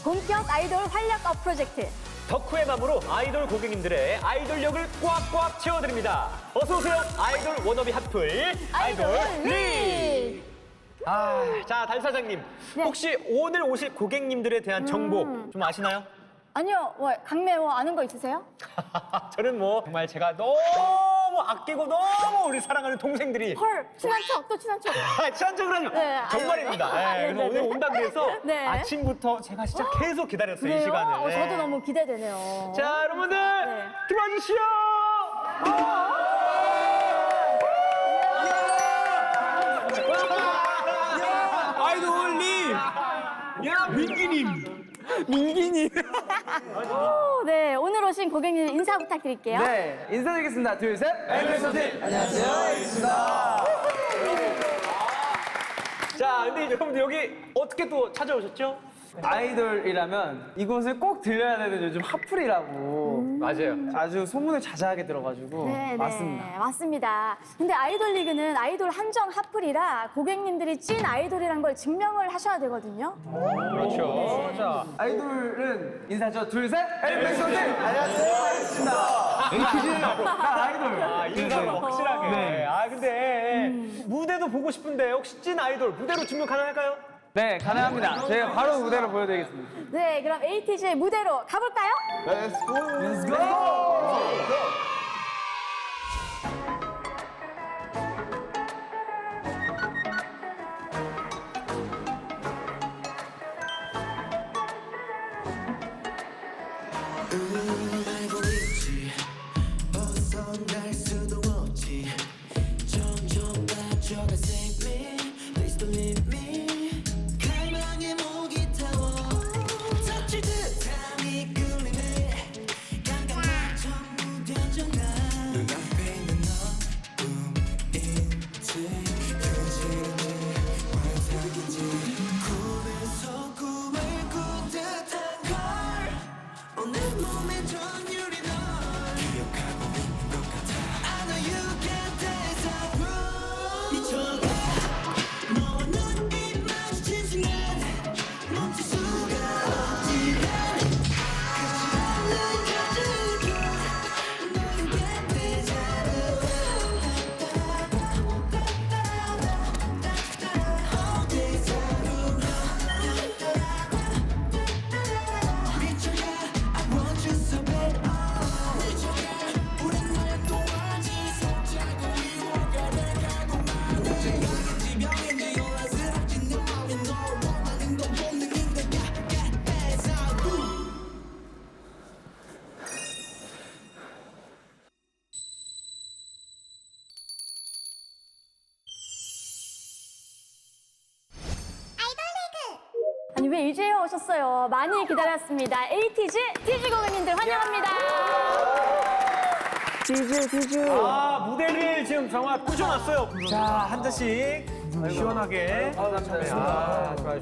본격 아이돌 활력 업 프로젝트. 덕후의 맘으로 아이돌 고객님들의 아이돌력을 꽉꽉 채워드립니다. 어서 오세요. 아이돌 워너비 핫플 아이돌 리. 자, 달 사장님. 네. 혹시 오늘 오실 고객님들에 대한 정보 좀 아시나요? 아니요, 강매 아는 거 있으세요? 저는 뭐 정말 제가 너무 아끼고 너무 우리 사랑하는 동생들이 헐, 친한 척, 또 친한 척. 친한 척을 하죠. 네, 정말입니다. 네, 그래서 네, 오늘 네. 온다 그래서 네. 아침부터 제가 진짜 계속 기다렸어요, 이 그래요? 시간을. 네. 저도 너무 기대되네요. 자, 여러분들 네. 들어와 주시오. 아이돌 리! 야, 민기님! 민기님! 오, 네, 오늘 오신 고객님 인사 부탁드릴게요. 네, 인사드리겠습니다. 둘, 셋! 엠비서팀! 안녕하세요, 자, 근데 여러분들 여기 어떻게 또 찾아오셨죠? 아이돌이라면 이곳을 꼭 들려야 되는 요즘 핫플이라고 맞아요. 아주 소문을 자자하게 들어가지고 네, 맞습니다. 네, 맞습니다. 근데 아이돌 리그는 아이돌 한정 핫플이라 고객님들이 찐 아이돌이란 걸 증명을 하셔야 되거든요. 그렇죠. 자, 아이돌은 인사죠. 둘, 셋! 엠비서팀! 안녕하세요, 반갑습니다. 퀴즈! 나 아이돌! 인사가 확실하게. 네. 근데 무대도 보고 싶은데 혹시 찐 아이돌 무대로 증명 가능할까요? 네, 가능합니다. 저희가 바로 무대로 보여드리겠습니다. 네, 그럼 에이티즈의 무대로 가볼까요? Let's go! 알고 있지 벗어날 수도 없지 점점 빠져가 save me please don't leave me 갈망의 목이 타워 touch 듯한 이 끌림에 깜깜한 점 무뎌져 난 눈앞에 있는 너뿐인지 그 지름이 환상인지 꿈에서 꿈을 꾼 듯한 걸 오늘 몸의 전율이 널 기억하고 있는 것 같아 I know you get this 미쳐가 너와 눈이 마주친 순간 멈출 수가 없지 끝이 않는 가득한 너의 곁에 미쳐가 I want you so bad 미쳐가 우린 날 또하지 손잡고 이워가 가고 많은 생각인지 병인지 혼란스럽지 내 맘이 너를 원하는 건 본능인데 get this out 아니, 왜 이제야 오셨어요? 많이 기다렸습니다. 에이티즈, 티즈 고객님들 환영합니다. 무대를 지금 정말 꾸며놨어요. 자, 한 잔씩 시원하게.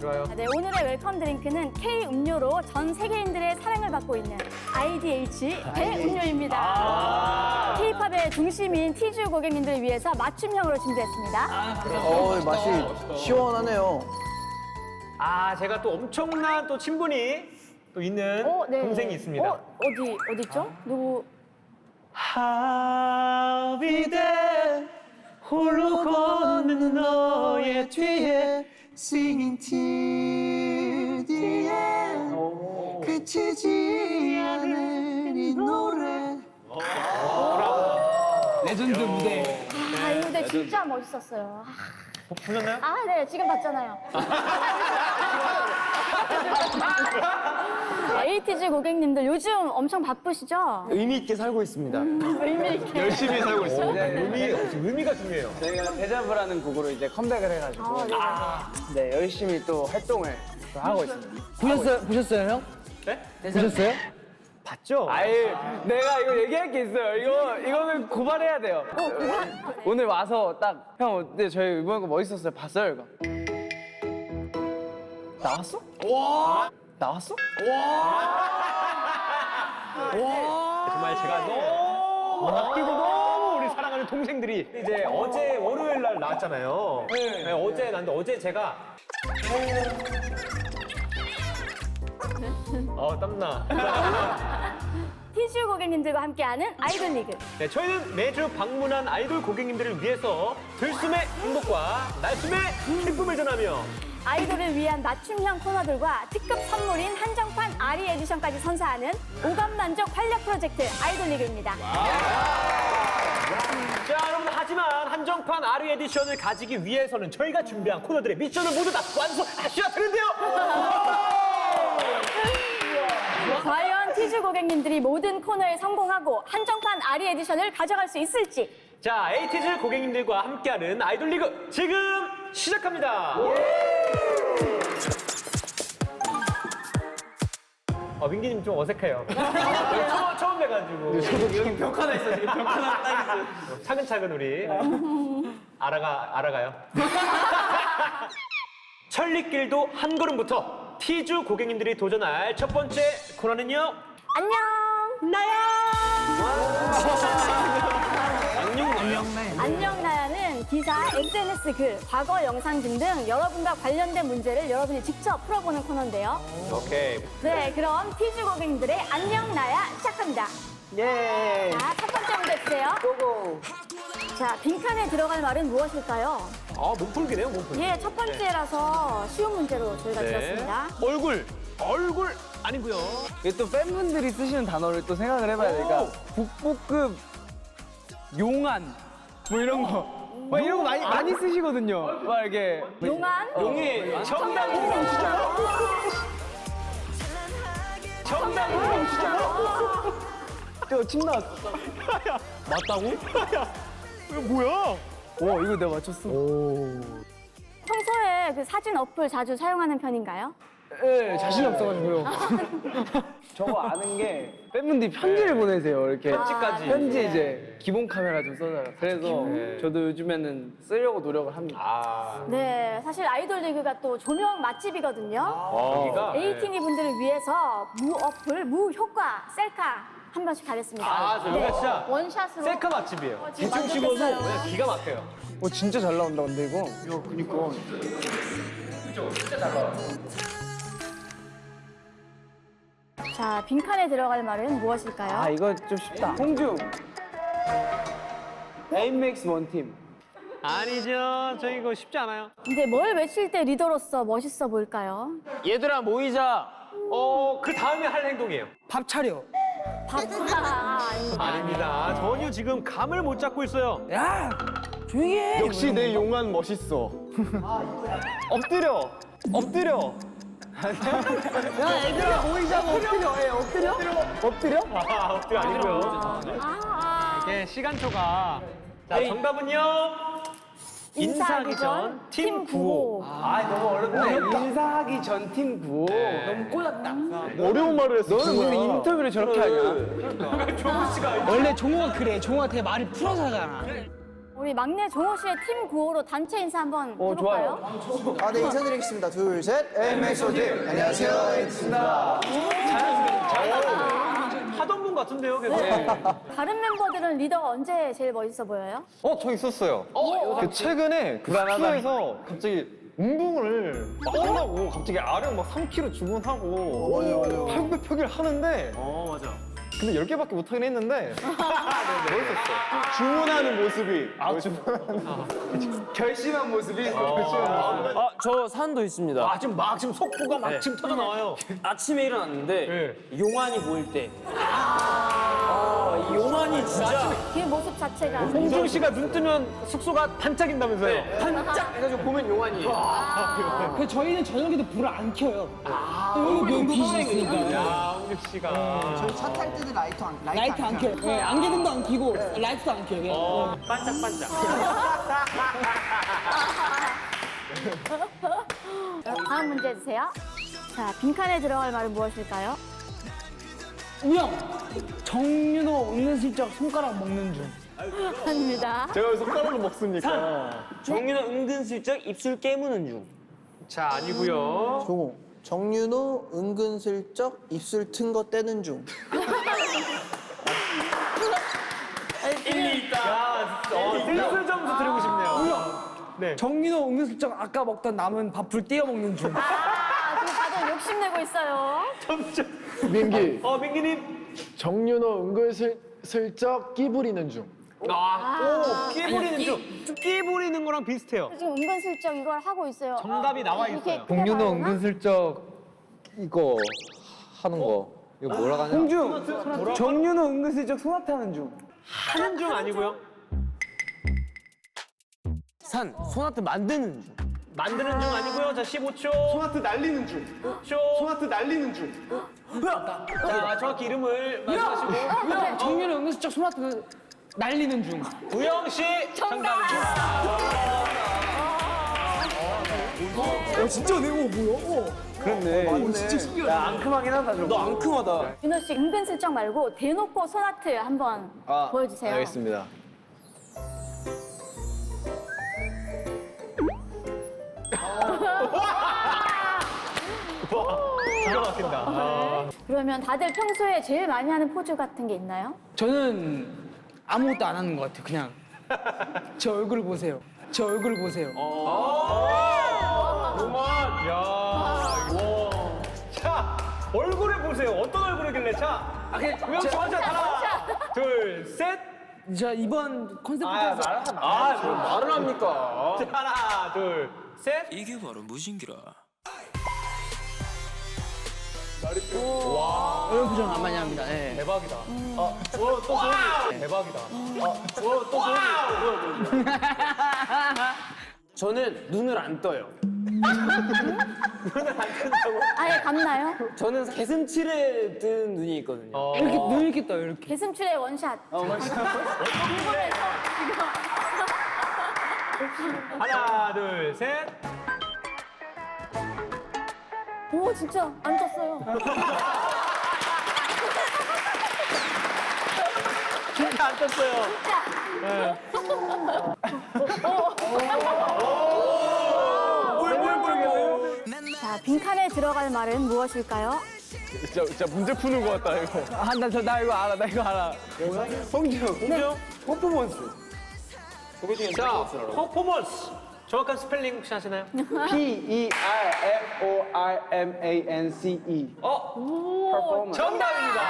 좋아요. 네, 오늘의 웰컴 드링크는 K 음료로 전 세계인들의 사랑을 받고 있는 IDH 대음료입니다. K-팝의 중심인 티즈 고객님들을 위해서 맞춤형으로 준비했습니다. 맛이 시원하네요. 제가 또 엄청난 또 친분이 또 있는 네. 동생이 있습니다. 어디 있죠? 누구? 하비대 홀로 걷는 너의 뒤에 Singing till the end 그치지 않을 이 노래 레전드 무대. 이 무대 진짜 멋있었어요. 보셨나요? 네, 지금 봤잖아요. 에이티즈 고객님들 요즘 엄청 바쁘시죠? 의미 있게 살고 있습니다. 의미 있게. 열심히 살고 있습니다. 의미가 중요해요. 저희가 데자브라는 곡으로 이제 컴백을 해가지고 네, 열심히 또 활동을 또 하고 있습니다. 보셨어요, 형? 네? 보셨어요? 봤죠? 아예 내가 이거 얘기할 게 있어요. 이거는 고발해야 돼요. 오늘 와서 딱 형, 근데 저희 이번 거 멋있었어요. 봤어요, 이거? 나왔어? 와! 나왔어? 정말 제가 너무 아끼고 너무 우리 사랑하는 동생들이 이제 어제 월요일 날 나왔잖아요. 네, 어제 제가 땀나. 티슈 고객님들과 함께하는 아이돌 리그. 네, 저희는 매주 방문한 아이돌 고객님들을 위해서 들숨의 행복과 날숨의 기쁨을 전하며 아이돌을 위한 맞춤형 코너들과 특급 선물인 한정판 아리 에디션까지 선사하는 오감만족 활력 프로젝트 아이돌 리그입니다. 자, 여러분, 하지만 한정판 아리 에디션을 가지기 위해서는 저희가 준비한 코너들의 미션을 모두 다 완수하셔야 되는데요. 과연 티슈 고객님들이 모든 코너에 성공하고 한정판 아리 에디션을 가져갈 수 있을지. 자, 에이티즈 고객님들과 함께하는 아이돌 리그 지금 시작합니다. 민기님 좀 어색해요. 처음 뵈가지고. 여기 벽 하나 있어, 지금 벽 하나 딱 있어. 차근차근 우리 알아가요. 천리길도 한 걸음부터 티주 고객님들이 도전할 첫 번째 코너는요. 안녕 나야. 안녕 나야는 기사, SNS 글, 과거 영상 등등 여러분과 관련된 문제를 여러분이 직접 풀어보는 코너인데요. 오케이. 네, 그럼 티슈 고객님들의 안녕 나야 시작합니다. 예. 자, 첫 번째 문제 주세요. 고고. 자, 빈칸에 들어갈 말은 무엇일까요? 몸풀기네요, 몸풀기. 예, 첫 번째라서 쉬운 문제로 저희가 드렸습니다. 얼굴 아니고요. 이게 또 팬분들이 쓰시는 단어를 또 생각을 해봐야 되니까 국보급 용안 뭐 이런 거. 막 이런 거 많이 쓰시거든요. 막 이렇게 용안? 용이 정답입니다. 침 나왔어. 맞다고? 이거 뭐야? 와 이거 내가 맞췄어. 평소에 그 사진 어플 자주 사용하는 편인가요? 예, 자신 없어가지고요. 저거 아는 게 팬분들이 편지를 보내세요. 이렇게 편지까지. 편지 이제 기본 카메라 좀 써달라. 그래서 저도 요즘에는 쓰려고 노력을 합니다. 네, 사실 아이돌 리그가 또 조명 맛집이거든요. 여기가 에이티니 분들을 위해서 무 어플, 무 효과, 셀카 한 번씩 가겠습니다. 여기가 진짜 원샷으로. 셀카 맛집이에요. 지금 대충 찍어도 만들었어요. 그냥 기가 막혀요. 진짜 잘 나온다 근데 이거. 자, 빈칸에 들어갈 말은 무엇일까요? 아 이거 좀 쉽다. 홍중. 에임맥스 원팀. 아니죠. 저 이거 쉽지 않아요. 근데 뭘 외칠 때 리더로서 멋있어 보일까요? 얘들아 모이자. 그 다음에 할 행동이에요. 밥 차려. 바쁘다. 아닙니다. 전혀 지금 감을 못 잡고 있어요. 야 조용히 해. 역시 내 용안 멋있어. 엎드려. 야 애들아 모이자고 엎드려. 엎드려? 엎드려 아니고요. 아, 이게 시간초가. 자, 정답은요. 인사하기 전 팀 구호. 아 너무 어렵네. 인사하기 전 팀 구호. 너무 꼴랐다. 어려운 말을 했어. 너는 무슨 인터뷰를 저렇게 하냐? 조우 씨가 원래 종호가 그래. 종호가 되게 말을 풀어서 하잖아. 우리 막내 종호 씨의 팀 구호로 단체 인사 한번 해볼까요? 아, 네, 인사드리겠습니다. 둘, 셋. 에이맥스워드. 안녕하세요. 에이맥스입니다. 하던 분 같은데요, 계속. 다른 멤버들은 리더가 언제 제일 멋있어 보여요? 저 있었어요. 그 최근에 그 숙소에서 갑자기 운동을 막 한다고 갑자기 아령 막 3kg 주문하고 팔굽혀펴기를 하는데 맞아. 근데 10개밖에 못하긴 했는데 멋있었어. 주문하는 모습이. 결심한 모습이. 저 사안도 있습니다. 지금 속보가 막 지금 터져 나와요. 아침에 일어났는데 네. 용환이 보일 때. 이 용환이 진짜 그 모습 자체가. 홍중 씨가 눈 뜨면 숙소가 반짝인다면서요. 반짝 해가지고 보면 용환이. 그 저희는 저녁에도 불을 안 켜요. 여기 빛이 있으니까. 야, 홍중 씨가. 차 탈 때도 라이트 안 라이트 안 켜요. 네, 안개등도 안 켜고 라이트도 안 켜요. 그냥. 반짝반짝. 다음 문제 주세요. 자, 빈칸에 들어갈 말은 무엇일까요? 우영, 정윤호 은근슬쩍 손가락 먹는 중. 아닙니다. 제가 왜 손가락을 먹습니까? 정윤호 은근슬쩍 입술 깨무는 중. 자, 아니고요. 종호. 정윤호 은근슬쩍 입술 튼 거 떼는 중. 슬슬 점수 드리고 싶네요. 네. 정윤호 은근슬쩍 아까 먹던 남은 밥 불 띄워 먹는 중. 지금 다들 욕심내고 있어요. 점점. 민기, 민기님. 정윤호 은근슬쩍 끼 부리는 중. 끼 부리는 중. 끼 부리는 거랑 비슷해요. 지금 은근슬쩍 이걸 하고 있어요. 정답이 나와 이렇게 있어요. 그냥 공윤호 나오나? 은근슬쩍 이거 하는 거. 이거 뭐라 하냐? 홍주 정윤호 은근슬쩍 소나타 하는 중. 하는 중 아니고요. 산 소나트 만드는 중. 만드는 중 아니고요. 자, 15초. 소나트 날리는 중. 5초. 소나트 날리는 중. 자, 정확히 이름을 말씀하시고. 정윤호 은근슬쩍 소나트 날리는 중. 우영 씨 정답입니다. 진짜 내가 뭐야? 그렇네. 진짜 신기하다. 야, 앙큼하긴 하다, 저거. 너 앙큼하다. 윤호 씨 은근슬쩍 말고 대놓고 소나트 한번 보여주세요. 알겠습니다. 기가 막힌다. 그러면 다들 평소에 제일 많이 하는 포즈 같은 게 있나요? 저는 아무것도 안 하는 것 같아요. 그냥 제 얼굴 보세요. 제 얼굴 보세요. 자, 얼굴을 보세요. 어떤 얼굴이길래. 자, 우영 씨 먼저 하나, 둘, 셋. 자 이번 콘서트 때에서 말을 합니까? 자, 하나, 둘, 셋. 이게 바로 무신기라. 이런 표정 안 많이 합니다. 네. 대박이다. 또 소리. 대박이다. 또 소리. 저는 눈을 안 떠요. 아예 감나요? 저는 개슴칠에 뜬 눈이 있거든요. 이렇게 눈 이렇게 떠요. 이렇게. 개슴출의 원샷. 하나, 둘, 셋. 오 진짜 안 떴어요. 진짜 안 떴어요. 자 빈칸에 들어갈 말은 무엇일까요? 진짜 문제 푸는 거 같다, 이거. 나 이거 알아, 나 이거 알아. 홍주. 퍼포먼스. 자, 퍼포먼스. 정확한 스펠링 혹시 아시나요? P-E-R-F-O-R-M-A-N-C-E. 퍼포먼스. 정답입니다.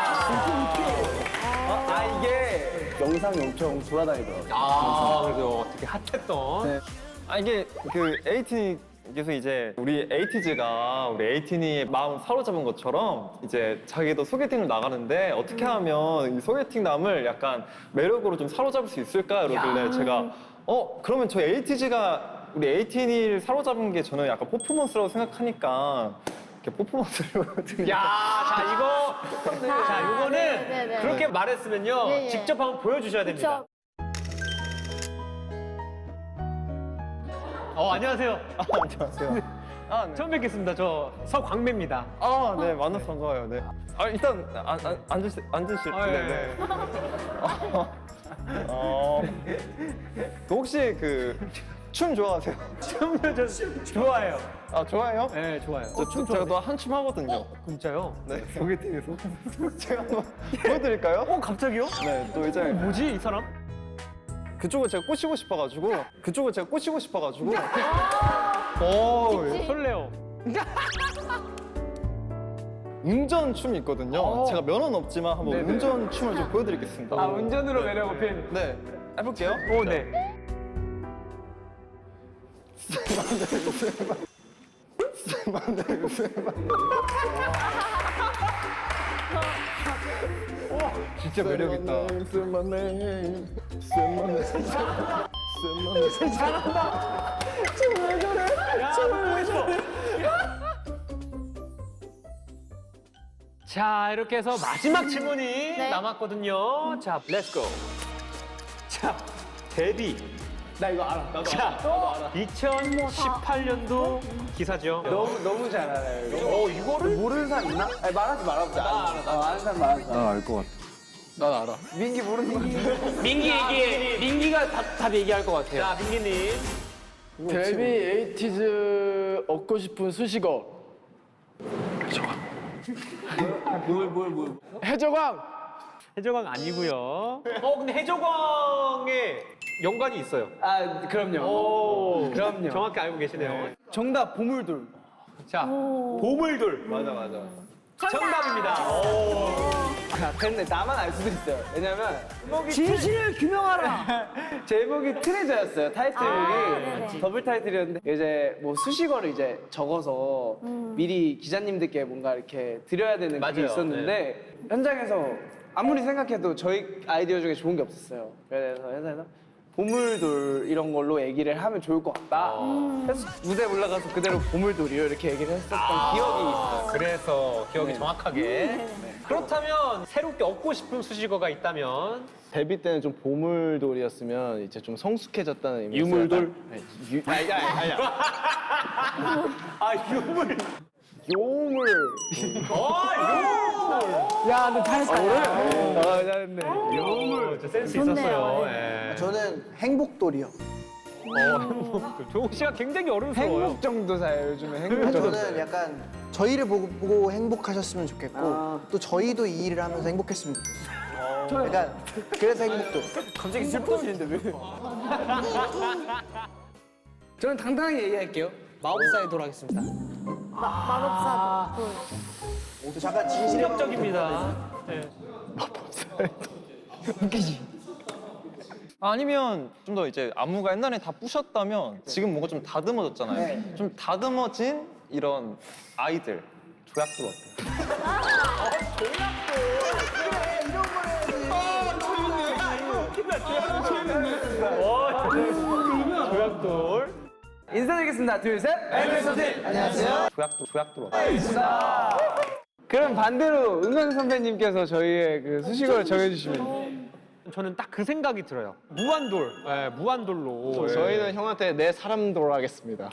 이게 영상이 엄청 돌아다니더라고요. 그래도 되게 핫했던. 이게 그 에이틴께서 이제 우리 에이티즈가 우리 에이틴이 마음 사로잡은 것처럼 이제 자기도 소개팅을 나가는데 어떻게 하면 이 소개팅남을 약간 매력으로 좀 사로잡을 수 있을까 이러길래 제가 그러면 저 에이티즈가 우리 에이틴을 사로잡은 게 저는 약간 퍼포먼스라고 생각하니까 이렇게 퍼포먼스를 야, 자, 이거. 자, 이거는 네네네. 그렇게 말했으면요. 예, 예. 직접 한번 보여주셔야 됩니다. 그쵸. 안녕하세요. 안녕하세요. 네. 처음 뵙겠습니다. 저 서광배입니다. 네, 만나서 반가워요. 네. 일단 앉으실 네. 혹시 그 춤 좋아하세요? 춤을 저 좋아해요. 좋아해요? 네, 좋아요. 제가 또 한춤 하거든요. 진짜요? 네, 소개팅에서. 제가 한번 보여드릴까요? 갑자기요? 네, 또 이제 뭐지, 이 사람? 그쪽을 제가 꼬시고 싶어가지고. 설레요. 운전 춤이 있거든요. 제가 면허는 없지만 한번 운전 춤을 좀 보여드리겠습니다. 운전으로 매력 어필. 네, 해볼게요. 네. 진짜 매력 있다. 자, 이렇게 해서 마지막 질문이 남았거든요. 자, 렛츠고. 자, 데뷔. 나 이거 알아. 자, 2018년도 기사죠. 너무 잘 알아요, 이거. 이거를 모르는 사람 있나? 말하지 말아보자. 아는 사람 말하지 마. 알 것 같아. 난 알아. 민기 모르는 거 같아. 민기 얘기해. 민기가 답 얘기할 것 같아요. 자, 민기님. 데뷔 에이티즈 얻고 싶은 수식어. 해적왕. 해적왕 아니고요. 근데 해적왕에 연관이 있어요. 그럼요. 오, 그럼요. 정확히 알고 계시네요. 정답, 보물돌. 자, 보물돌. 맞아. 정답입니다. 오. 아, 근데 나만 알 수도 있어요. 왜냐면 진실을 규명하라. 제목이 트레저였어요. 타이틀이 더블 타이틀이었는데 이제 뭐 수식어를 이제 적어서 미리 기자님들께 뭔가 이렇게 드려야 되는 게 맞아요. 있었는데 현장에서 아무리 생각해도 저희 아이디어 중에 좋은 게 없었어요. 그래서 회사에서 보물돌 이런 걸로 얘기를 하면 좋을 것 같다. 그래서 무대 올라가서 그대로 보물돌이요 이렇게 얘기를 했었던 기억이 있어요. 그래서 기억이 정확하게. 그렇다면 새롭게 얻고 싶은 수식어가 있다면 데뷔 때는 좀 보물돌이었으면 이제 좀 성숙해졌다는 의미. 유물돌? 아니야. 아, 유물. 요물. 야, 너 잘했다. 잘했네. 유물. 저 센스 좋네요. 있었어요. 네. 예. 저는 행복돌이요. 조국 씨가 굉장히 어른스러워요. 행복 정도사예요 요즘에 행복 정도. 저는 약간 저희를 보고 행복하셨으면 좋겠고 또 저희도 이 일을 하면서 행복했으면 좋겠어요. 약간 그래서 행복돌. 갑자기 슬퍼지는데 왜? 저는 당당하게 얘기할게요. 마법사의 돌 하겠습니다. 마법사 돌. 또 잠깐 진실의 충격적입니다. 네. 웃기지? 아니면 좀 더 이제 안무가 옛날에 다 부셨다면 지금 뭔가 좀 다듬어졌잖아요. 좀 다듬어진 이런 아이들 조약돌 어때요? 조약돌. 인사드리겠습니다. 둘, 셋. 엠에서들. 안녕하세요. 조약돌 어때요? 그럼 반대로 은광 선배님께서 저희의 그 수식어를 정해주시면. 저는 딱 그 생각이 들어요. 무한돌. 예, 무한돌로. 저희는 형한테 내 사람돌 하겠습니다.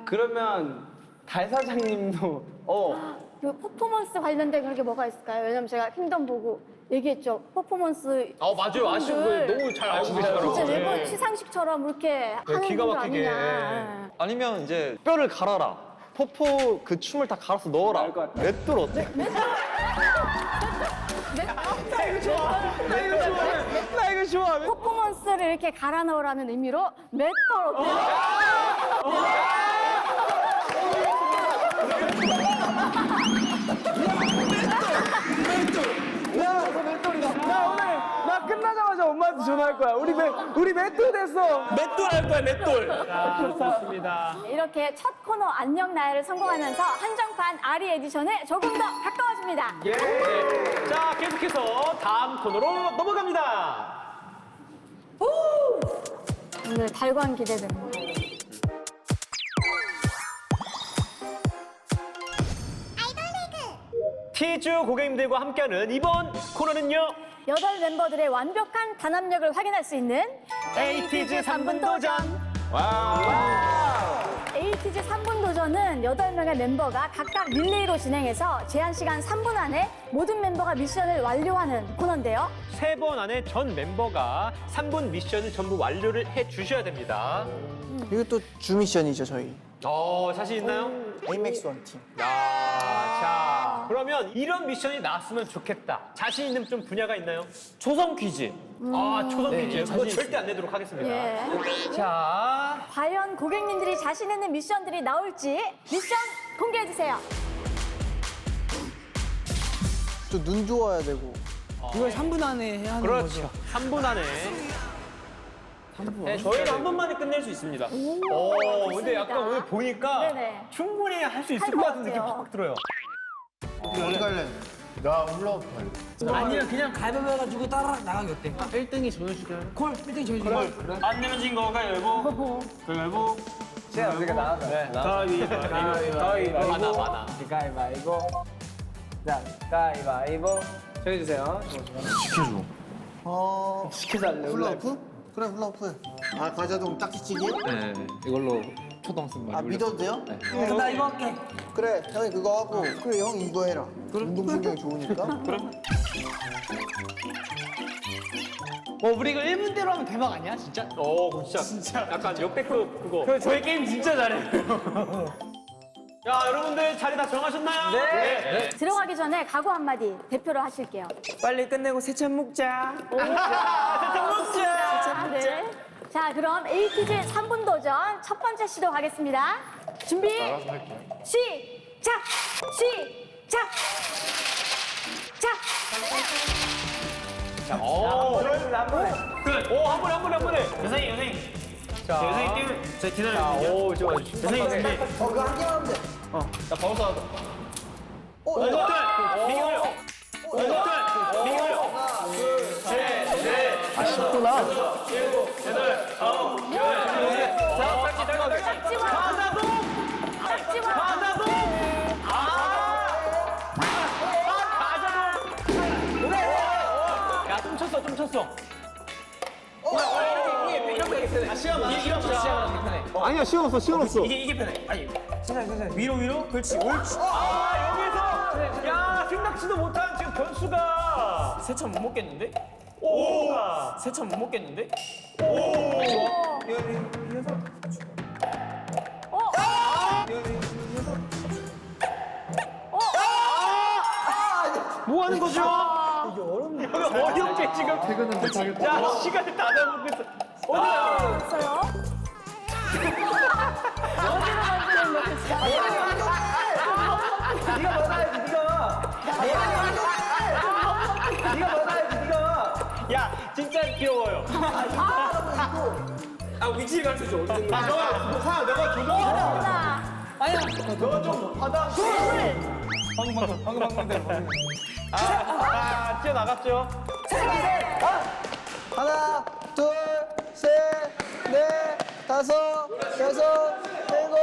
그러면 달 사장님도 그 퍼포먼스 관련된 그런 게 뭐가 있을까요? 왜냐면 제가 킹덤 보고 얘기했죠. 퍼포먼스. 맞아요. 아쉬운 거 너무 잘 알고 계시더라고요. 진짜 일본 네. 시상식처럼 이렇게 하는 기가 거 막히게. 아니냐. 아니면 이제 뼈를 갈아라. 포포 그 춤을 다 갈아서 넣어라. 알것 같아. 맷돌 어때? 나 이거 좋아. 퍼포먼스를 이렇게 갈아 넣으라는 의미로 맷돌 어때요? 나 끝나자마자 엄마한테 전화할 거야. 우리 맷돌 됐어. 맷돌 할 거야, 맷돌. 좋습니다. 이렇게 첫 코너 안녕 나야를 성공하면서 한정판 아리 에디션에 조금 더 가까워집니다. 예. 자, 계속해서 다음 코너로 넘어갑니다. 오늘 달관 기대됩니다. 티즈 고객님들과 함께하는 이번 코너는요. 8멤버들의 완벽한 단합력을 확인할 수 있는 에이티즈 3분 도전. 에이티즈 3분 도전은 8명의 멤버가 각각 릴레이로 진행해서 제한 시간 3분 안에 모든 멤버가 미션을 완료하는 코너인데요. 3번 안에 전 멤버가 3분 미션을 전부 완료를 해 주셔야 됩니다. 이거 또 주미션이죠 저희. 자신 있나요? 에이맥스 원팀. 자, 그러면 이런 미션이 나왔으면 좋겠다. 자신 있는 좀 분야가 있나요? 초성 퀴즈. 초성 퀴즈. 그거 절대 안 내도록 하겠습니다. 예. 자, 과연 고객님들이 자신 있는 미션들이 나올지 미션 공개해주세요. 또 눈 좋아야 되고. 이걸 3분 안에 해야 하는 거죠. 그렇죠. 3분 안에. 저희는 한 번만에 끝낼 수 있습니다. 근데 약간 오늘 보니까 네네. 충분히 할 수 있을 할 것 것 같은 느낌 같아요. 확 들어요. 어디 갈래? 나 올라오고 갈래. 아니면 그냥 가위바위보 해가지고 따라 나가기 어때? 1등이 정해주게. 콜 1등이 정해주기. 안 내면 진 거가 열고. 열고. 제가 우리가 나왔다. 많아. 가위바위보. 자, 가위바위보. 정해주세요. 시켜달래. 훌라후프? 그래 훌라후프. 아 과자동 딱지치기? 네, 이걸로 초등학생 아 믿어도 돼요? 나 이거 할게. 그래 형이 그거 하고 그래 형 이거 해라. 운동신경이 좋으니까. 우리 이거 1분대로 하면 대박 아니야 진짜? 그럼 진짜 약간 역대급 그거. 저희 게임 진짜 잘해요. 자, 여러분들 자리 다 정하셨나요? 네. 들어가기 전에 각오 한마디 대표로 하실게요. 빨리 끝내고 세찬 먹자. 네. 자, 그럼 에이티즈 3분 도전 첫 번째 시도 가겠습니다. 준비. 시작. 시작. 자. 오, 끝. 오, 한 번에. 여생이. 자, 여생이 뛰면 자, 기다려. 오, 좋아. 여생이 준비. 그거 한 개만 하면 돼. 나 바로 쏴. 끝. 비결. 끝. 비결. 아, 쉽구나. 잡지 마. 야, 좀 쳤어. 아니야, 시간 없어. 이게 편해. 아니, 천천히. 위로. 그렇지. 옳지. 아, 여기서 야, 생각지도 못한 지금 변수가 세참 못 먹겠는데? 오! 세참 못 먹겠는데? 뭐 하는 거죠? 이게 어렵게 지금 퇴근한테 자, 시간을 다 잡고 있어. 있어요. 네가 받아야지, 네가 받아야지. 야, 진짜 귀여워요. 위치를 가르쳐줘. 어디 아, 내가 조정해. 하나. 너가 좀 받아. 방금. 뛰어나갔죠? 하나, 둘, 셋, 넷, 다섯, 여섯, 일곱,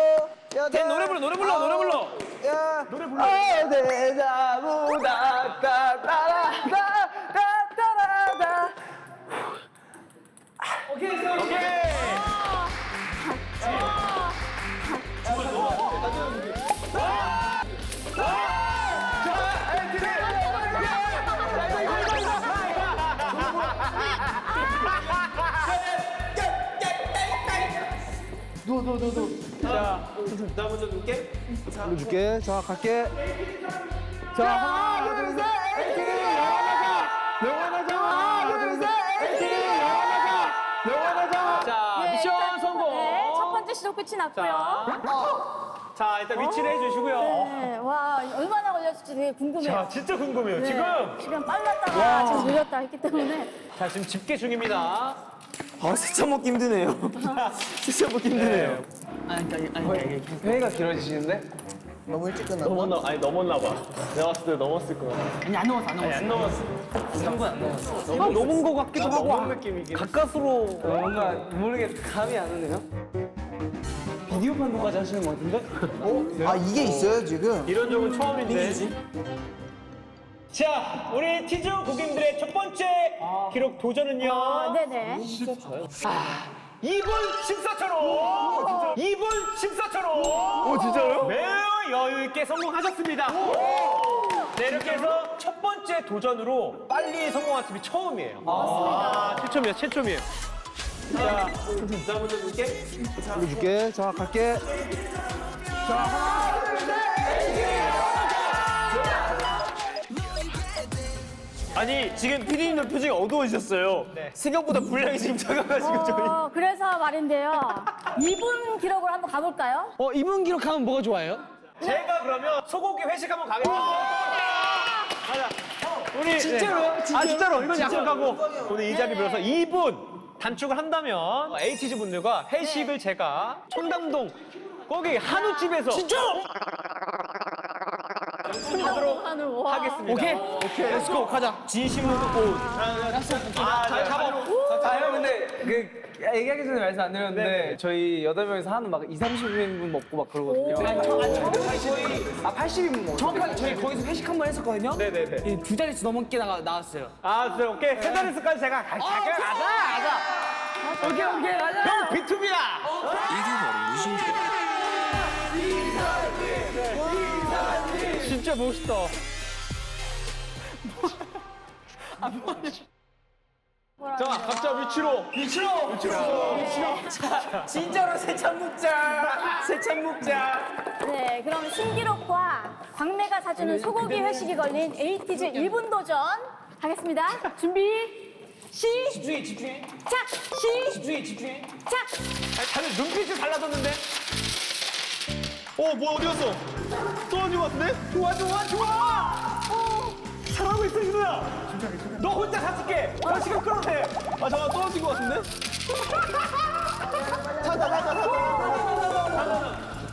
여덟. 노래 불러. 야, 노래 불러. 데자부 따따따라따따따라따. 오케이. 나 먼저 놓을게. 줄게. 자, 갈게. 자, 하나, 둘, 셋, 에이티니 영원하자. 하나, 둘, 셋, 에이티니 영원하자. 자, 네, 미션 일단, 성공. 네, 첫 번째 시도 끝이 났고요. 자, 일단 위치를 해주시고요. 네, 와, 얼마나 걸렸을지 되게 궁금해요. 자, 진짜 궁금해요. 네, 지금. 시간 빨랐다가 지금 느렸다 했기 때문에. 자, 지금 집계 중입니다. 세참 먹기 힘드네요. 세참 먹기 힘드네요. 회의가 길어지시는데? 너무 일찍 끝났다. 넘었나 봐. 내가 봤을 때 넘었을 거야. 아니 안 넘었어. 안 넘었어. 너무 넘은 거 같기도 하고 가까스로 뭔가 모르게 감이 안 오네요. 비디오 판도까지 하시는 것 같은데? 아, 이게 있어요, 지금? 이런 적은 처음인데. 자, 우리 티즈 고객님들의 첫 번째 기록 도전은요. 네네. 2분 14초로. 2분 14초로. 오, 진짜요? 매우 여유 있게 성공하셨습니다. 네, 이렇게 해서 첫 번째 도전으로 빨리 성공한 팀이 처음이에요. 맞습니다. 최초입니다. 자, 나 먼저 놓을게. 줄게. 자, 갈게. 아니, 지금 PD님들 표정이 어두워지셨어요. 생각보다 분량이 지금 작아가지고 저희. 그래서 말인데요. 2분 기록으로 한번 가볼까요? 이분 기록하면 뭐가 좋아요? 제가 그러면 소고기 회식 한번 가겠습니다. 가자. 우리 진짜로요? 진짜로 이건 약속하고 오늘 이 자리 빌어서 2분 단축을 한다면 에이티즈 분들과 회식을 제가 청담동 거기 한우집에서 하도록 하겠습니다. 오케이. 렛츠고 가자. 진심으로 듣고. 형 근데 그 얘기하기 전에 말씀 안 드렸는데 저희 8명이서 한 막 20-30인분 먹고 막 그러거든요. 80인분 먹었어요. 정확하게 저희 거기서 회식 한 번 했었거든요. 네네네. 두 자릿수 넘게 나왔어요. 아, 그래, 오케이. 세 자릿수까지 제가 가자. 오케이 가자. 형, B2B야. 진짜 멋있다. 자, 각자 위치로. 진짜로 세참 먹자. 네, 그럼 신기록과 광매가 사주는 소고기 회식이 걸린 에이티즈 1분 도전 하겠습니다. 준비, 집중해. 시작! 집중해. 시작! 다들 눈빛이 달라졌는데? 뭐 어디 갔어? 떨어진 것 같은데? 좋아. 잘하고 있어, 이누야. 너 혼자 다칠게. 너 시간 끌어내. 아 잠깐 떨어진 것 같은데?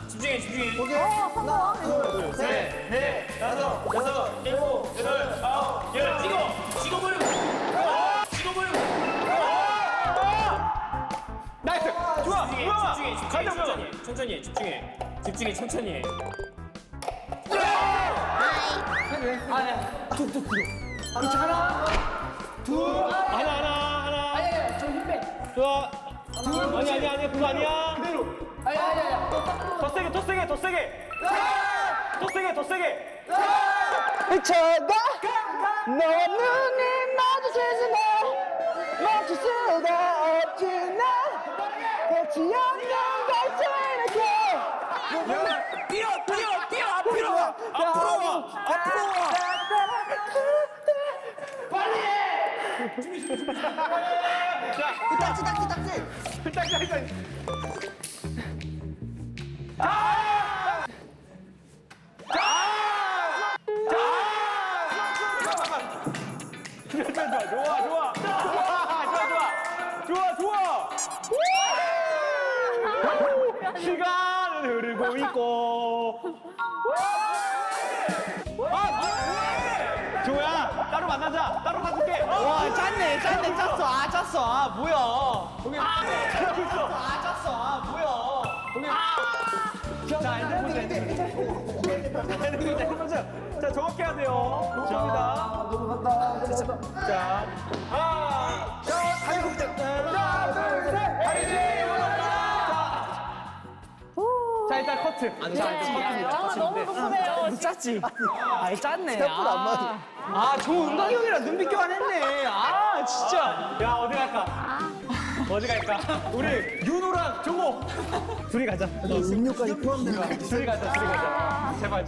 집중해. 오케이. 셋, 넷, 다섯, 여섯, 일곱, 여덟, 아홉, 열. 찍어버려. 나이스. 좋아. 가자, 천천히. 천천히. 하나. 좋아. 아니야. 그거 아니야. 그대로. 더 세게. 더 세게. 미쳐가 너와 눈이 마주치지 마 멈출 수가 없지 나 끝이 없는 갈증이렇게 뛰어 앞으로 와. 좋아. 시간은 흐르고 있고. 조야, 따로 만나자. 따로 가줄게. 와 짰네 짰어 아 짰어 아 뭐야 잘하고 있어. 자, 정확히 해야 돼요. 좋습니다. 넘어간다. 자, 하나, 둘, 셋. 자, 일단 커트. 너무 궁금해요. 짰지 아이 짰네 생각보다 안 맞아. 저 은광이 형이랑 눈빛 교환했네 아 진짜 야, 어디 갈까? 어디 갈까? 우리 윤호랑 종호. 둘이 가자. 음료까지 포함된 둘이 가자. 제발.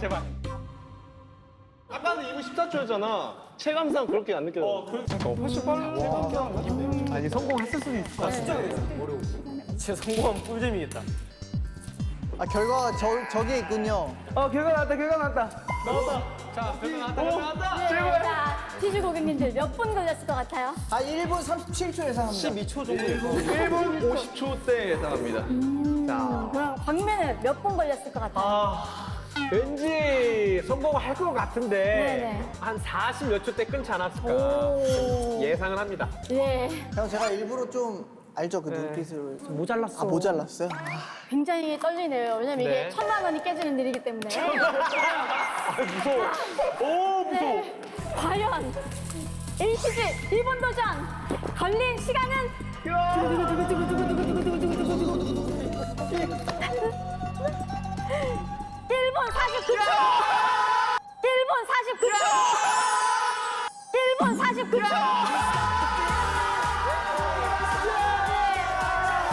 아까는 2분 14초였잖아. 체감상 그렇게 안 느껴져. 훨씬 빠른 체감상 느낌인데. 아니, 성공했을 수도 있어. 진짜 성공하면 꿀잼이겠다. 아 결과 저기에 있군요. 결과 나왔다. 자, 결과 나왔다. 자, 티주 고객님들 몇 분 걸렸을 것 같아요? 아 1분 37초 예상합니다. 12초 정도. 1분 50초대 예상합니다. 그럼 광매는 몇 분 걸렸을 것 같아요? 왠지 성공할 것 같은데 네네. 한 40 몇 초 때 끊지 않았을까 오. 예상을 합니다. 네, 형 제가 일부러 좀 알죠 그 눈빛을. 모자랐어 아 모자랐어요? 굉장히 떨리네요. 왜냐면 네. 이게 1,000만 원이 깨지는 일이기 때문에. 무서워. 오, 무서워. 네. 과연 HG 이번 도전 걸린 시간은? (1분 49초) 1분 49초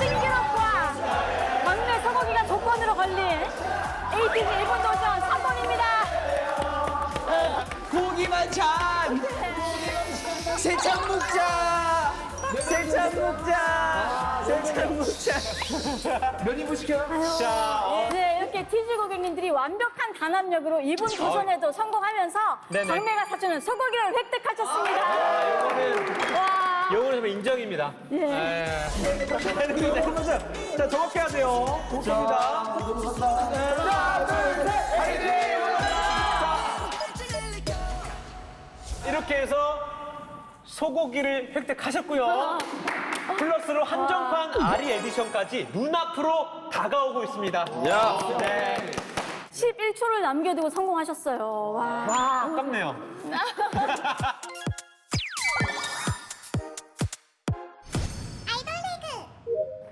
신기록과 막내 서거기가 조건으로 걸린 HG 일본 도전 3번입니다. 고기만 찬 세찬 먹자 몇 인분 시켜요? 네, 이렇게 티즈 고객님들이 완벽한 단합력으로 이번 도전에도 성공하면서 네네. 광매가 사주는 소고기를 획득하셨습니다. 와, 요거는 정말 인정입니다. 예. 자, 정확히 해야 돼요. 좋습니다. 이렇게 해서 소고기를 획득하셨고요. 플러스로 한정판 아리 에디션까지 눈앞으로 다가오고 있습니다. 야. 네. 11초를 남겨두고 성공하셨어요. 와. 아깝네요.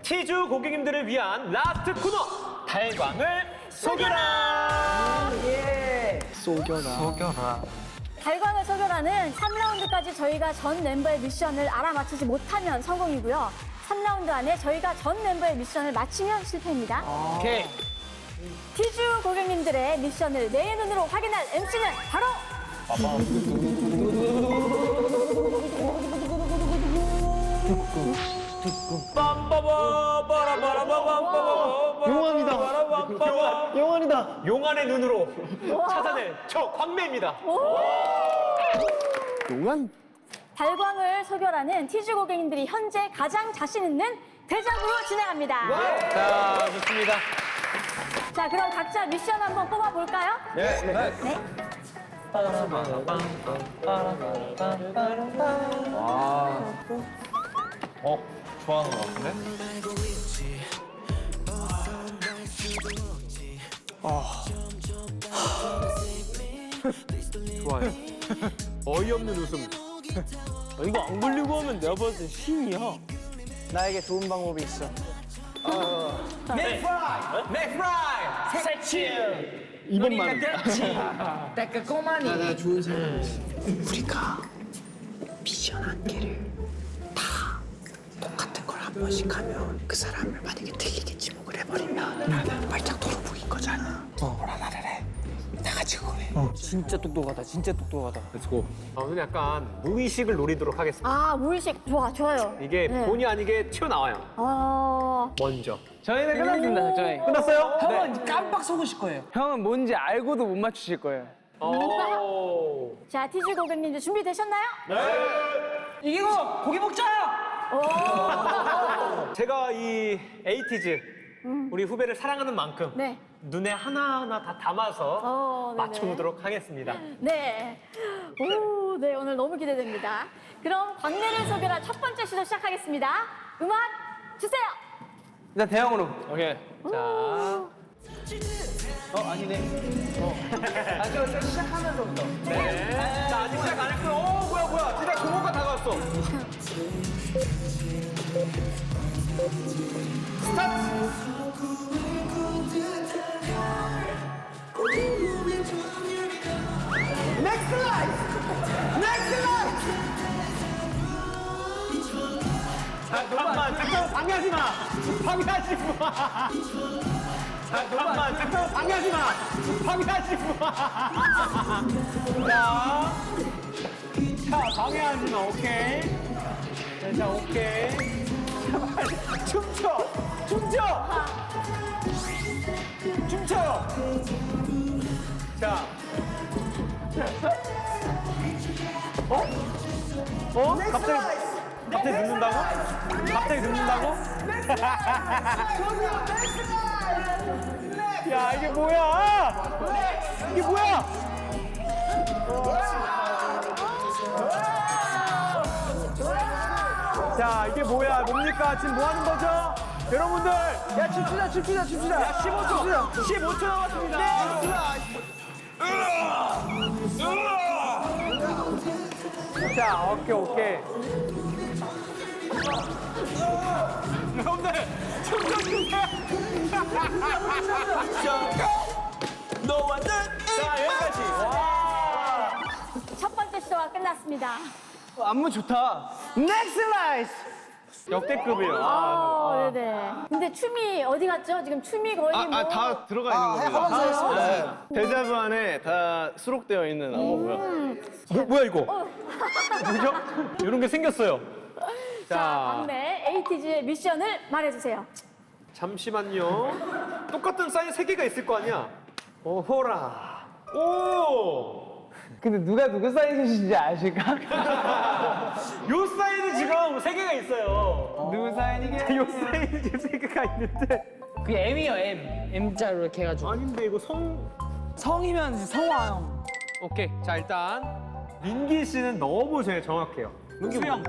티주 고객님들을 위한 라스트 코너 달광을 속여라. 달광을 속여라는 3라운드까지 저희가 전 멤버의 미션을 알아맞히지 못하면 성공이고요. 3라운드 안에 저희가 전 멤버의 미션을 맞히면 실패입니다. 오케이 티주 고객님들의 미션을 내 눈으로 확인할 MC는 바로 빰빠바 빠라바라바밤빠바 용암이다. 용환이다. 용환의 눈으로 찾아낸 저 광매입니다. 발광을 소결하는 티즈 고객님들이 현재 가장 자신 있는 대작으로 진행합니다. 자, 좋습니다. 자, 그럼 각자 미션 한번 뽑아볼까요? 네. 좋아하는 것 같은데? 좋아요. 어이없는 웃음. 이거 안 걸리고 하면 내가 봤을 때 신이야. 나에게 좋은 방법이 있어. 이번만. 나 좋은 생각이 있어. 우리가 미션 한 개를 다 똑같은 걸 한 번씩 하면 그 사람을 만약에 틀리게 지목을 해버리면 발작 도루묵인 거잖아. 뭐라 말을 해. 다 같이 그거 해. 진짜 똑똑하다. 진짜 똑똑하다. 오늘 약간 무의식을 노리도록 하겠습니다. 아, 무의식. 좋아요. 이게 네. 본의 아니게 튀어나와요. 먼저. 저희는 끝났습니다, 작전이. 끝났어요? 형은 깜빡 속으실 거예요. 형은 뭔지 알고도 못 맞추실 거예요. 오. 자, 티즈 고객님들 준비되셨나요? 이기고 고기 먹자. 제가 이 에이티즈 우리 후배를 사랑하는 만큼 네. 눈에 하나하나 다 담아서 네네. 맞춰보도록 하겠습니다. 네. 오, 네, 오늘 너무 기대됩니다. 그럼 광내를 소개할 첫 번째 시도 시작하겠습니다. 음악 주세요. 일단 대형으로. 오케이. 자, 저 시작하면서부터. 네. 자, 아직 시작 안 했고요. 오, 뭐야. 진짜 종호가 다가왔어. 잠깐만, 방해하지 마! 방해하지 마! 잠깐만, 방해하지 마! 방해하지 마! 자, 방해하지 마, 오케이? 네, 자, 오케이. 춤춰! 자. 갑자기 눕는다고? 야, 이게 뭐야? 이게 뭐야? 자, 이게 뭐야? 뭡니까? 지금 뭐 하는 거죠? 여러분들! 야, 춤추자! 야, 15초 남았습니다! 자, 오케이. 여러분들, 춤춰주세요! 자, 여기까지. 와. 첫 번째 시도가 끝났습니다. 안무 좋다. 넥슬 라이스. 역대급이에요. 네네. 근데 춤이 어디 갔죠? 지금 춤이 거의 뭐. 다 들어가 있는 겁니다. 하면서 했어. 대자부 안에 다 수록되어 있는 안무고요. 뭐야, 이거? 뭐죠? 이런 게 생겼어요. 자, 자, 광내 에이티즈의 미션을 말해주세요. 잠시만요. 똑같은 사인 3개가 있을 거 아니야? 오호라. 오! 근데 누가 누구 사인이신지 아실까? 요 사인이 지금 3개가 있어요. 누구 사인이게? 요 사인이 지금 3개가 있는데. 그게 M이요, M. M자로 이렇게 해가지고. 아닌데, 이거 성이면 성화 형. 오케이. 자, 일단 민기 씨는 너무 제일 정확해요. 수영.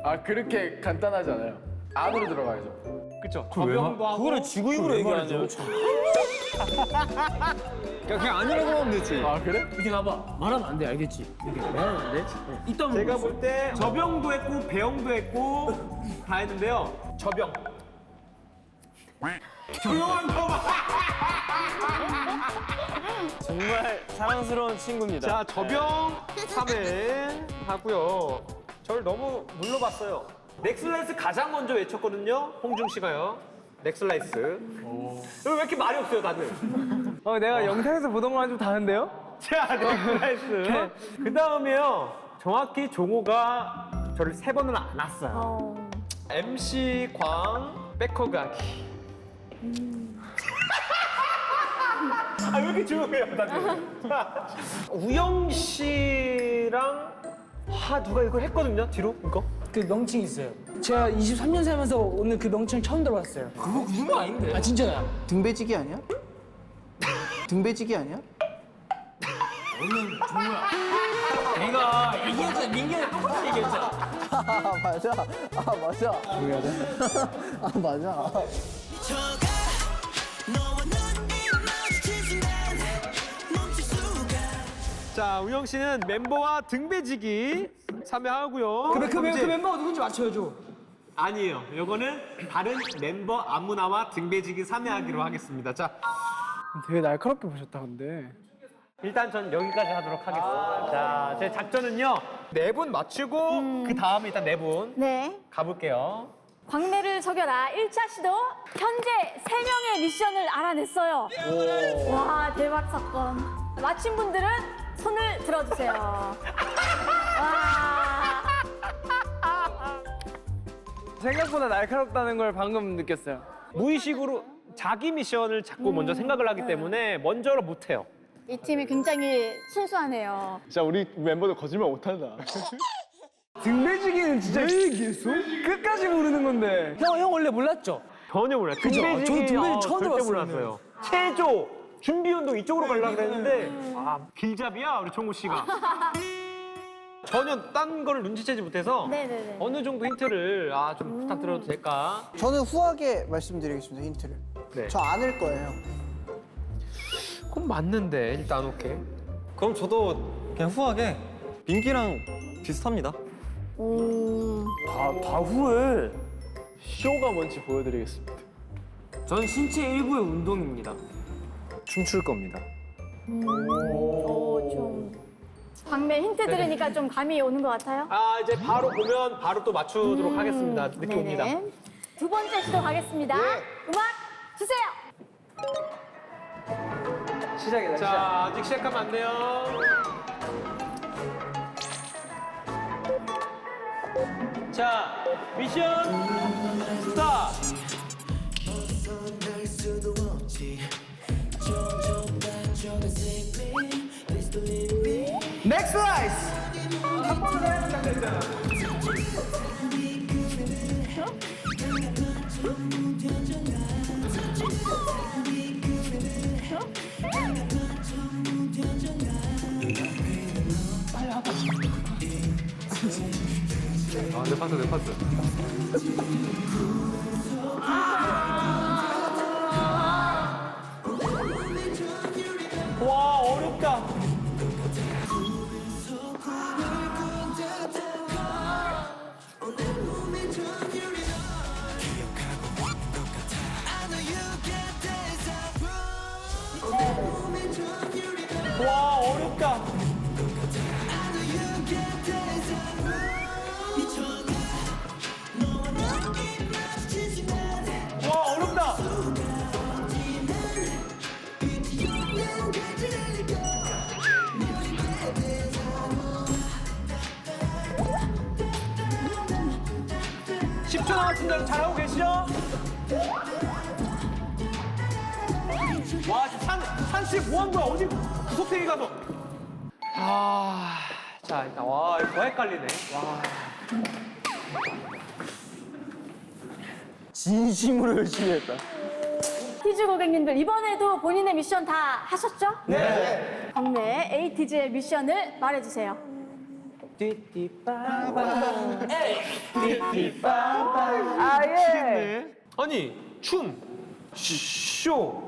아 그렇게 간단하지 않아요. 안으로 들어가야죠. 그쵸? 저병도 하고. 그거를 지구입으로 얘기하죠. 그냥 아니라고 하면 되지. 아 그래? 이렇게 봐봐. 말하면 안 돼, 알겠지? 이렇게 말하면 안 돼? 이따 제가 볼 때 저병도 했고 배영도 했고 다 했는데요. 저병. 조용한 거 봐. 정말 사랑스러운 친구입니다. 자, 저병 3회 하고요. 저를 너무 물러봤어요. 넥슬라이스 가장 먼저 외쳤거든요. 홍중 씨가요. 넥슬라이스. 왜 이렇게 말이 없어요, 다들? 내가 영상에서 보던 거랑 좀 다른데요? 자, 넥슬라이스. 그 다음에요. 정확히 종호가 저를 3번을 안 왔어요. MC 광 백허 가기. 아, 왜 이렇게 조용해요, 다들? 우영 씨랑 누가 이걸 했거든요, 뒤로 이거? 그 명칭이 있어요. 제가 23년 살면서 오늘 그 명칭 처음 들어봤어요. 그거 유머 아닌데? 아 진짜야. 등배지기 아니야? 등배지기 아니야? 내가 얘기했잖아. 민규랑 똑같이 얘기했잖아. 아 맞아. 아 맞아. 아 맞아. 자, 우영 씨는 멤버와 등배지기 참여하고요. 그 멤버가 누군지 맞춰야죠. 아니에요. 요거는 다른 멤버 아무나와 등배지기 3회하기로 하겠습니다. 자, 되게 날카롭게 보셨다 근데. 일단 전 여기까지 하도록 하겠습니다. 자, 제 작전은요. 4분 맞추고 그 다음에 일단 4분 네. 가볼게요. 광매를 속여라 1차 시도 현재 3명의 미션을 알아냈어요. 와 대박 사건. 마친 분들은 손을 들어주세요. 와. 생각보다 날카롭다는 걸 방금 느꼈어요. 무의식으로 자기 미션을 자꾸 먼저 생각을 하기 때문에 먼저로 못해요. 이 팀이 굉장히 순수하네요. 진짜 우리 멤버들 거짓말 못한다. 등배지기는 진짜 왜 얘기했어? 끝까지 모르는 건데. 형 원래 몰랐죠? 전혀 몰라요. 그죠? 등배지기 저는 등배지기 처음 절대 들어봤어요, 몰랐어요. 체조, 준비 운동 이쪽으로 가려고 했는데 길잡이야 우리 종우 씨가. 전혀 딴 거를 눈치채지 못해서 네네네. 어느 정도 힌트를 좀 부탁드려도 될까? 저는 후하게 말씀드리겠습니다. 힌트를. 네. 저 안을 거예요. 그건 맞는데 일단 오케이. 그럼 저도 그냥 후하게 민기랑 비슷합니다. 다 후회. 쇼가 뭔지 보여드리겠습니다. 전 신체 일부의 운동입니다. 춤출 겁니다. 좀 광매 힌트 들으니까 좀 감이 오는 것 같아요. 이제 바로 보면 바로 또 맞추도록 하겠습니다. 느낌 옵니다. 네네. 두 번째 시도 가겠습니다. 음악 주세요. 시작이다. 시작. 자, 아직 시작하면 안 돼요. 자, 미션 스타트! 넥스 라이스. 내 파트, 내 파트. 와, 어렵다. 와, 어렵다. 와, 어렵다. (10초) 남았습니다. 잘하고 계시죠? 와, 지금 산씨 뭐 한 거야? 어디 구석탱이 가서. 자, 일단, 와, 이거 더 헷갈리네. 와. 진심으로 열심히 했다. 티즈 고객님들 이번에도 본인의 미션 다 하셨죠? 네. 광매 에이티즈의 미션을 말해주세요. 네. 아니, 춤, 쇼.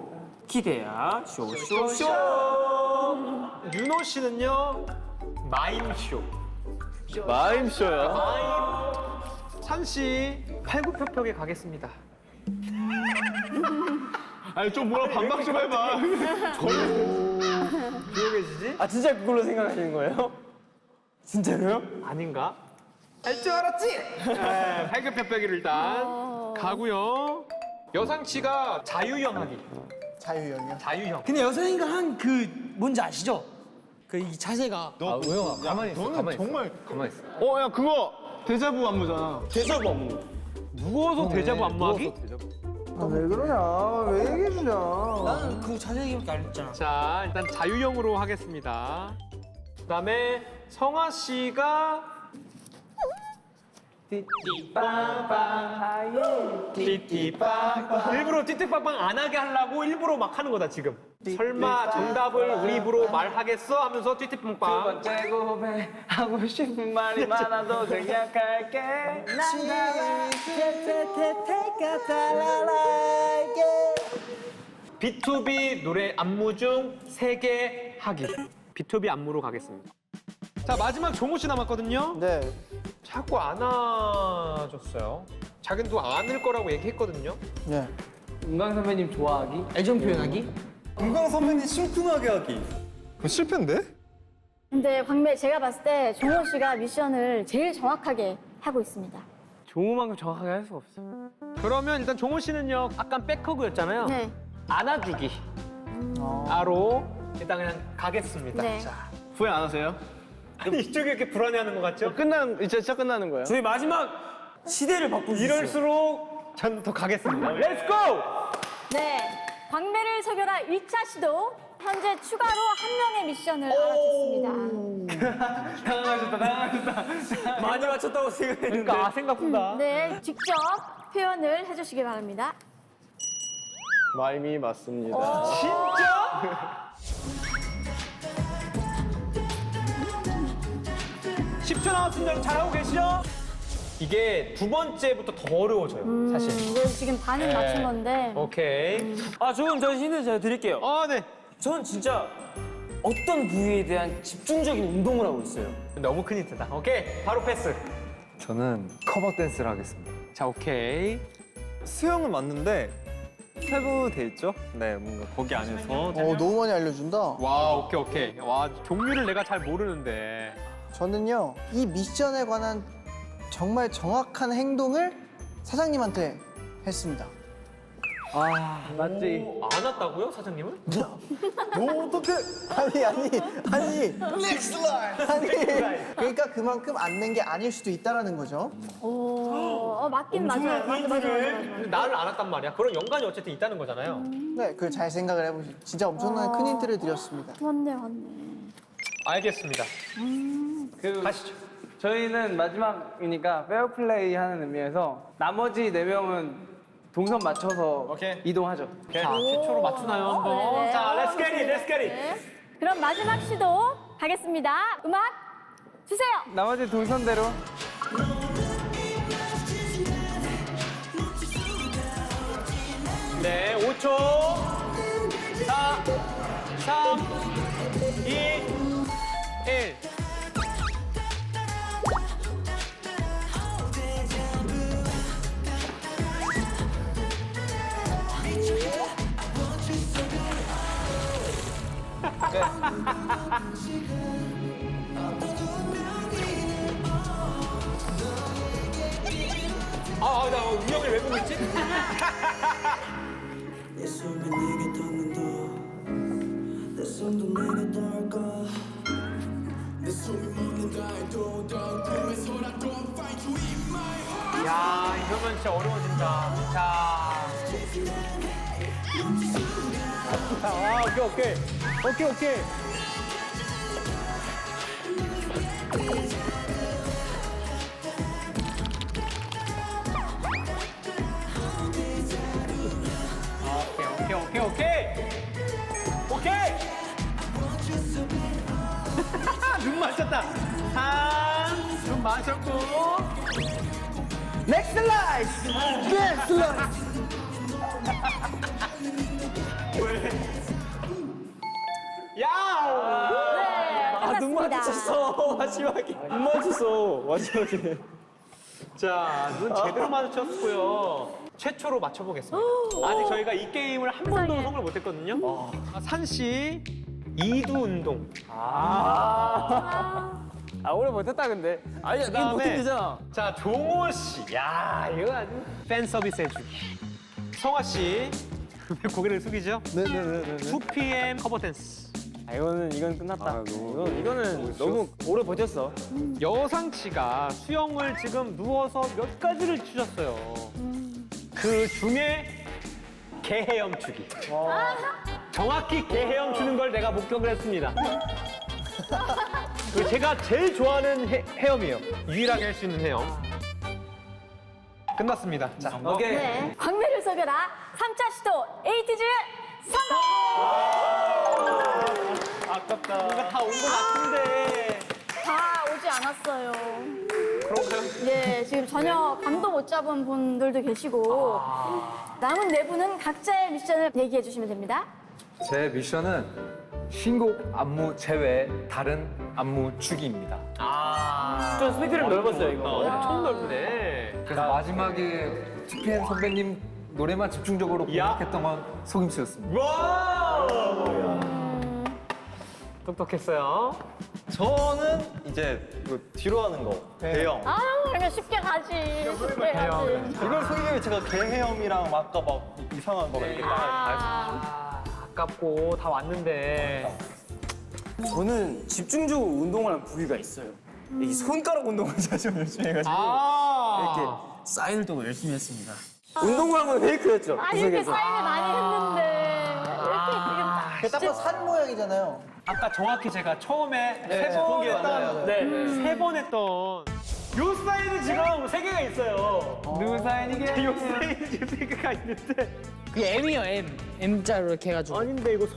기대야. 쇼쇼쇼. 윤호 씨는요, 마임쇼. 마임쇼야. 산씨, 팔굽혀펴기 가겠습니다. 아니 좀 뭐라 반박 좀 해봐. 기억 계시지? 아 진짜 그걸로 생각하시는 거예요? 진짜로요? 아닌가? 할 줄 알았지? 네, 팔굽혀펴기를 일단 가고요. 여상치가 자유형하기. 자유형이요. 자유형. 근데 여성이가 한 그 뭔지 아시죠? 그 이 자세가 우영아, 가만히 있어. 너는 가만히 정말. 있어. 가만히 있어. 야 그거 데자부 안무잖아. 데자부 안무. 누워서 대자부 안무하기? 누워서 대자부. 왜 그러냐? 왜 얘기해주냐? 나는 그 자세히밖에 안 했잖아. 자, 일단 자유형으로 하겠습니다. 그다음에 성아 씨가 일부러 띠띠빵빵 안 하게 하려고 일부러 막 하는 거다 지금. 설마 정답을 우리 입으로 말하겠어 하면서 두 띠띠빵빵. 번째 고백 하고 싶은 말이 많아도 생략할게. B2B 노래 안무 중 3개 하기. B2B 안무로 가겠습니다. 자, 마지막 종호 씨 남았거든요. 네. 자꾸 안아줬어요. 자기도 안을 거라고 얘기했거든요. 네. 은광 선배님 좋아하기? 애정 표현하기? 은광 선배님 심쿵하게 하기. 그거 실패인데? 근데 광배 제가 봤을 때 종호 씨가 미션을 제일 정확하게 하고 있습니다. 종우만큼 정확하게 할 수가 없어. 그러면 일단 종호 씨는요, 아까 백허그였잖아요. 네. 안아주기. 아로 일단 그냥 가겠습니다. 네. 자, 후회 안 하세요? 아니, 이쪽이 이렇게 불안해하는 것 같죠? 이제 진짜 끝나는 거예요? 저희 마지막 시대를 바꾸셨어요. 이럴수록 전 더 가겠습니다. 렛츠고! 네. 광배를 속여라 1차 시도. 현재 추가로 한 명의 미션을 알아챘습니다. 당황하셨다. 많이 맞췄다고 생각했는데. 그러니까 생각보다. 네. 직접 표현을 해주시기 바랍니다. 마임이 맞습니다. 진짜? 10초 남았습니다. 잘하고 계시죠? 이게 두 번째부터 더 어려워져요, 사실. 이거 지금 반은 맞춘 건데. 오케이. 아, 저 힌트 제가 드릴게요. 네. 전 진짜 어떤 부위에 대한 집중적인 운동을 하고 있어요. 너무 큰 힌트다. 오케이. 바로 패스. 저는 커버 댄스를 하겠습니다. 자, 오케이. 수영은 맞는데 세부 돼 있죠? 네, 뭔가 거기 안에서 너무 많이 알려준다. 와, 오케이. 와, 종류를 내가 잘 모르는데. 저는요, 이 미션에 관한 정말 정확한 행동을 사장님한테 했습니다. 맞지? 안 왔다고요, 사장님은? 너 어떡해? 아니. Next line! 아니, 그러니까 그만큼 안 낸 게 아닐 수도 있다라는 거죠. 맞긴 맞아요. 맞아. 나를 안 왔단 말이야. 그런 연관이 어쨌든 있다는 거잖아요. 네, 그걸 잘 생각을 해보시죠. 진짜 엄청난 큰 힌트를 드렸습니다. 맞네. 알겠습니다. 가시죠. 저희는 마지막이니까 페어플레이 하는 의미에서 나머지 4명은 동선 맞춰서 오케이. 이동하죠. 자, 최초로 맞추나요, 한번? 네네. 자, 렛츠 겟 잇, 렛츠 겟 잇. 네. 그럼 마지막 시도 가겠습니다. 음악 주세요. 나머지 동선대로. 네, 5초. 4, 3, 2, 1. 나 운영을 왜 보고 있지? 내 숨이 내게 닿는다 내 손도 내게 닿을까 내 숨이 멎는다 해도 더 꿈에서라도 find you in my heart 야, 이러면 진짜 어려워진다. 자. 오케이. 오케이. 눈 맞췄다. 눈 맞췄고. 넥스트 라이스! 넥스트 라이스! 야! 네, 끝났습니다. 마지막에. 안 맞췄어, 마지막에. 자, 눈 제대로 마주쳤고요. 최초로 맞춰보겠습니다. 아직 저희가 이 게임을 한 번도 성공을 못했거든요. 산씨 2두 운동. 오래 못했다, 근데. 아니야, 이게 못하면 되잖아. 자, 종호 씨. 야, 이거 아주 팬 서비스 해주기. 성화 씨. 고개를 숙이죠? 네네네. 2PM 커버 댄스. 이건 끝났다. 이거는 너무 오래 버텼어. 여상 씨가 수영을 지금 누워서 몇 가지를 추셨어요. 그 중에 개 헤엄추기. 정확히 개 헤엄추는 걸 내가 목격을 했습니다. 그리고 제가 제일 좋아하는 헤엄이에요. 유일하게 할 수 있는 헤엄. 끝났습니다. 자, 오케이. 네. 광매를 속여라 3차 시도 에이티즈 성공! 아깝다. 뭔가 다 온 것 같은데. 다 오지 않았어요. 그런가요? 네, 지금 전혀 감도 못 잡은 분들도 계시고 남은 네 분은 각자의 미션을 얘기해 주시면 됩니다. 제 미션은 신곡 안무 제외 다른 안무 주기입니다. 좀 스펙트럼 넓었어요, 이거. 엄청 넓네. 그래서 마지막에 TPN 선배님 노래만 집중적으로 공략했던 건 속임수였습니다. 와! 똑똑했어요. 저는 이제 그 뒤로 하는 거, 대형. 아, 그러면 쉽게 가지. 쉽게 가지. 이걸 속이면 제가 개 헤엄이랑 아까 막 이상한 거 이렇게 딱 아깝고 다 왔는데. 저는 집중적으로 운동을 한 부위가 있어요. 이 손가락 운동을 사실 열심히 해가지고 이렇게 사인을 열심히 했습니다. 운동을 한 건 페이크였죠. 아, 이렇게 사인을 많이 했는데 이렇게 지금 딱 산 모양이잖아요. 아까 정확히 제가 처음에 세 번 했던, 세 번 했던 요 사인이 지금 세 개가 있어요. 누구 사인이게? 요 사인이 지금 세 개가 있는데. 그게 M이요, M. M자로 이렇게 해가지고. 아닌데 이거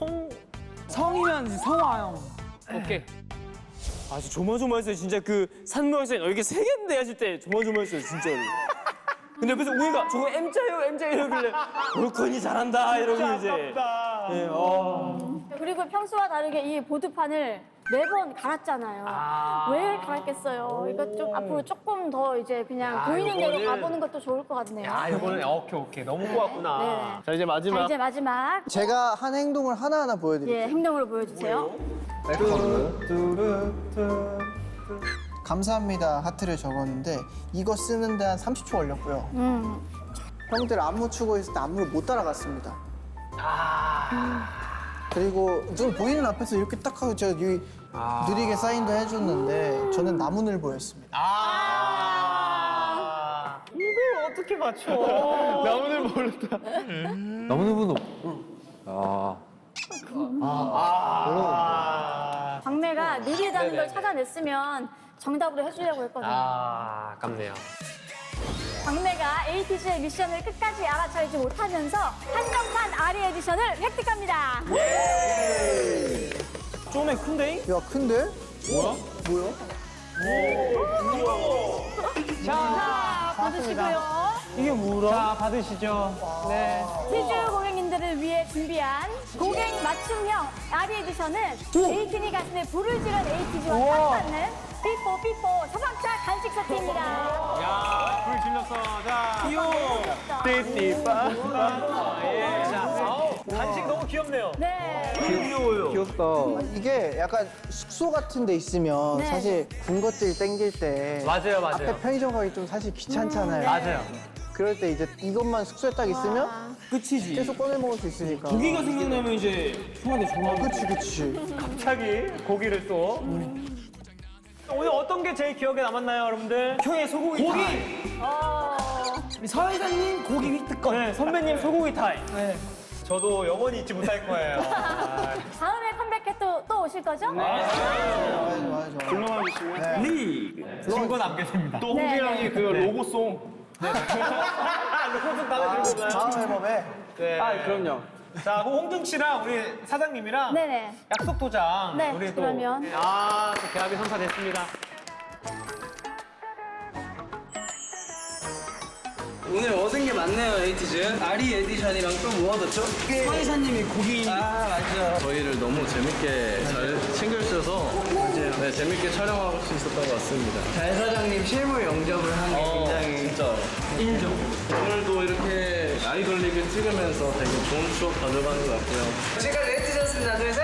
성이면 성화형. 오케이. 아, 저 조마조마했어요. 진짜 그 산모에서 이렇게 세 개인데 하실 때 조마조마했어요, 진짜로. 근데 옆에서 우리가 저거 M자예요, M자예요 이러길래 올컨이 잘한다 이러고 이제. 네, 그리고 평소와 다르게 이 보드판을 매번 갈았잖아요. 왜 갈았겠어요? 이거 좀 앞으로 조금 더 이제 그냥 보이는 대로 가보는 것도 좋을 것 같네요. 아, 이거는 오케이. 너무 꼬았구나. 네. 자, 이제 마지막. 자, 이제 마지막 제가 한 행동을 하나하나 보여드릴게요. 예, 행동으로 보여주세요. 감사합니다 하트를 적었는데 이거 쓰는데 한 30초 걸렸고요. 형들 안무 추고 있을 때 안무를 못 따라갔습니다. 그리고 눈 보이는 앞에서 이렇게 딱 하고 제가 느리게 사인도 해줬는데 저는 나무늘보였습니다. 이걸 어떻게 맞춰? 나무늘 모른다. 너무너무 광매가 느리다는 걸 찾아냈으면 정답으로 해주려고 했거든요. 아깝네요. 광매가 에이티즈의 미션을 끝까지 알아차리지 못하면서 한정판 아리 에디션을 획득합니다. 좀에 큰데? 야 큰데? 자, 받으시고요. 이게 뭐라? 자, 받으시죠. 네. 퀴즈 고객님들을 위해 준비한 고객 맞춤형 아리 에디션은 에이틴이 가슴에 불을 지른 에이티즈와 상받는 삐뽀 소방차 간식 세트입니다. 야, 불 질렀어. 자, 띠띠빠. 예. 자, 간식 너무 귀엽네요. 네. 귀여워요. 귀엽다. 이게 약간 숙소 같은 데 있으면 네. 사실 군것질 땡길 때 맞아요. 앞에 편의점 가기 좀 사실 귀찮잖아요. 맞아요. 그럴 때 이제 이것만 숙소에 딱 있으면 끝이지. 계속 꺼내 먹을 수 있으니까. 고기가 생각나면 이제 형한테 전화. 그치. 갑자기 고기를 또. 오늘 어떤 게 제일 기억에 남았나요, 여러분들? 형의 소고기 고기. 우리 서회사님 고기 획득권. 네, 선배님 소고기 타임. 네. 저도 영원히 잊지 못할 거예요. 다음에 컴백해 또 오실 거죠? 좋아요. 불러만 주시면. 리. 증거 남겨집니다. 또 홍재 형이 그 로고송. 로고송 다음에 들고 오나요? 다음 앨범에 네. 아, 그럼요. 자, 그럼 홍등 씨랑 우리 사장님이랑 네네. 약속 도장. 네, 우리 또. 그러면. 또 계약이 성사됐습니다. 오늘 얻은 게 많네요, 에이티즈. 아리 에디션이랑 좀 뭐 얻었죠? 서회사님이 고기. 아, 맞죠. 저희를 너무 재밌게 잘 챙겨주셔서 네, 재밌게 촬영할 수 있었던 것 같습니다. 달 사장님 실물 영접을 한 게 굉장히 진짜 인정. 오늘도 이렇게 아이돌 리뷰 찍으면서 되게 좋은 추억 가져가는 것 같고요. 지금까지 에이티즈였습니다. 둘, 셋.